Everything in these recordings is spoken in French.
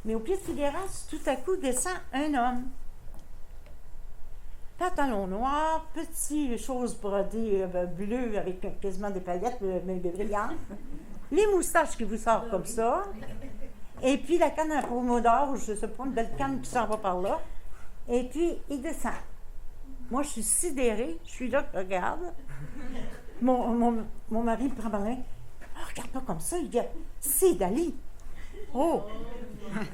Mais au pied de Figueras, tout à coup, descend un homme. Pantalon noir, petit chose brodée bleu avec quasiment des paillettes, mais brillantes. Les moustaches qui vous sortent comme ça. Et puis la canne à pomodore, je ne sais pas, une belle canne qui s'en va par là. Et puis, il descend. Moi, je suis sidérée. Je suis là, je regarde. Mon mari me prend par la main. Oh, regarde pas comme ça. Il dit, c'est Dali. Oh!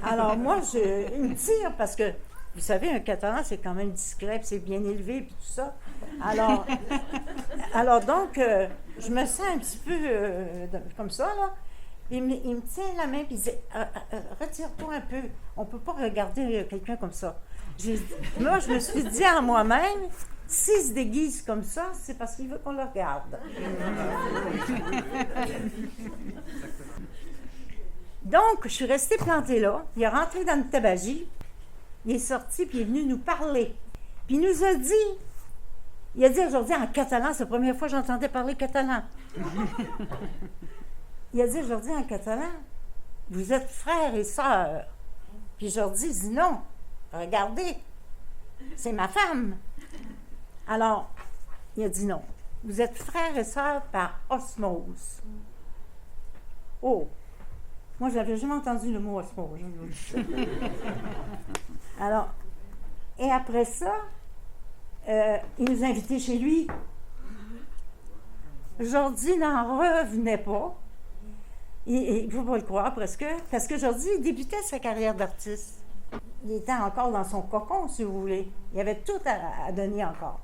Alors, moi, il me tire parce que, vous savez, un catalan, c'est quand même discret, puis c'est bien élevé, puis tout ça. Alors donc, je me sens un petit peu comme ça, là. Il me tient la main, puis il dit, retire-toi un peu. On ne peut pas regarder quelqu'un comme ça. Moi, je me suis dit à moi-même, s'il se déguise comme ça, c'est parce qu'il veut qu'on le regarde. Donc, je suis restée plantée là. Il est rentré dans le tabagie. Il est sorti, puis il est venu nous parler. Puis il nous a dit, il a dit aujourd'hui en catalan, c'est la première fois que j'entendais parler catalan. Il a dit aujourd'hui en catalan, vous êtes frères et sœurs. Puis Jordi dit non, regardez, c'est ma femme. Alors, il a dit non, vous êtes frères et sœurs par osmose. Oh, moi, je n'avais jamais entendu le mot osmose. Alors, et après ça, il nous a invités chez lui. Jordi n'en revenait pas. Il ne faut pas le croire presque, parce que Jordi débutait sa carrière d'artiste. Il était encore dans son cocon, si vous voulez. Il avait tout à donner encore.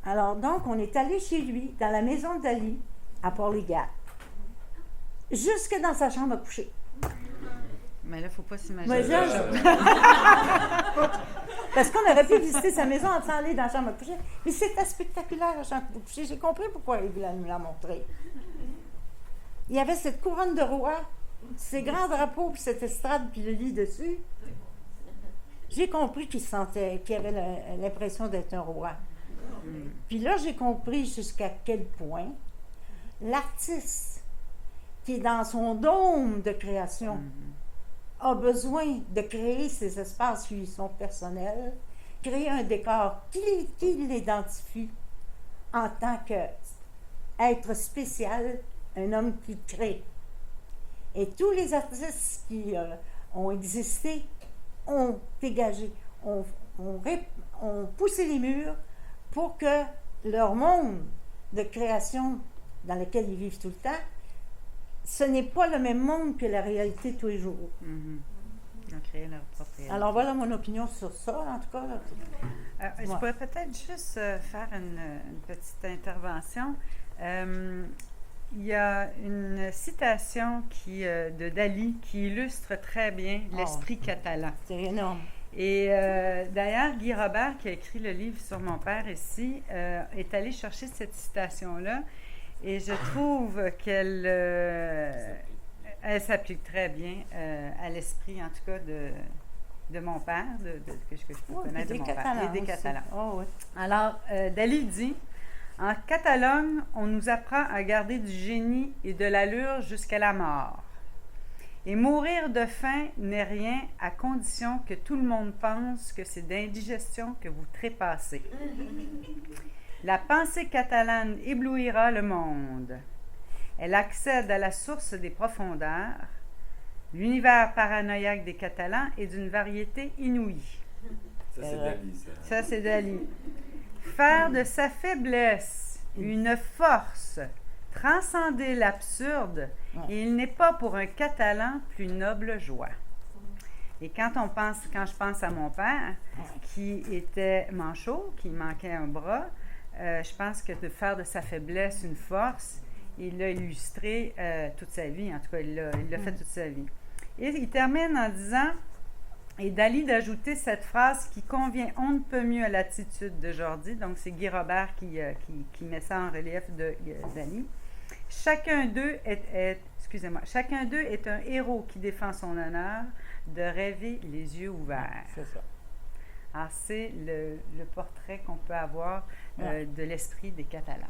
Alors, donc, on est allé chez lui, dans la maison d'Ali, à Port-les-Gats, jusque dans sa chambre à coucher. Mais là, il ne faut pas s'imaginer. Parce qu'on aurait pu visiter sa maison en aller dans la chambre à coucher. Mais c'était spectaculaire, la chambre à coucher. J'ai compris pourquoi il voulait nous la montrer. Il y avait cette couronne de roi, ces grands drapeaux, puis cette estrade, puis le lit dessus. J'ai compris qu'il avait l'impression d'être un roi. Puis là, j'ai compris jusqu'à quel point l'artiste, qui est dans son dôme de création, a besoin de créer ces espaces qui lui sont personnels, créer un décor qui l'identifie en tant qu'être spécial, un homme qui crée. Et tous les artistes qui ont existé ont dégagé, ont poussé les murs pour que leur monde de création dans lequel ils vivent tout le temps, ce n'est pas le même monde que la réalité de tous les jours. Ils ont créé leur propre réalité. Alors voilà mon opinion sur ça, en tout cas. Là. Je pourrais peut-être juste faire une petite intervention. Il y a une citation de Dali qui illustre très bien l'esprit catalan. C'est énorme. Et d'ailleurs, Guy Robert, qui a écrit le livre sur mon père ici, est allé chercher cette citation-là. Et je trouve qu'elle s'applique très bien à l'esprit, en tout cas, de mon père, que je peux connaître de mon père, et des Catalans. Oh, oui. Alors, Dali dit, « En Catalogne, on nous apprend à garder du génie et de l'allure jusqu'à la mort. Et mourir de faim n'est rien à condition que tout le monde pense que c'est d'indigestion que vous trépassez. La pensée catalane éblouira le monde. Elle accède à la source des profondeurs. L'univers paranoïaque des Catalans est d'une variété inouïe. » Ça, c'est Dali, ça. Ça, c'est Dali. Faire de sa faiblesse une force, transcender l'absurde, et il n'est pas pour un Catalan plus noble joie. Et quand je pense à mon père, qui était manchot, qui manquait un bras, je pense que de faire de sa faiblesse une force, il l'a illustré toute sa vie. En tout cas, il l'a fait toute sa vie. Et il termine en disant, et Dali d'ajouter cette phrase qui convient on ne peut mieux à l'attitude de Jordi, donc c'est Guy Robert qui met ça en relief de Dali. Chacun d'eux est un héros qui défend son honneur de rêver les yeux ouverts. C'est ça. Alors, c'est le portrait qu'on peut avoir de l'esprit des Catalans.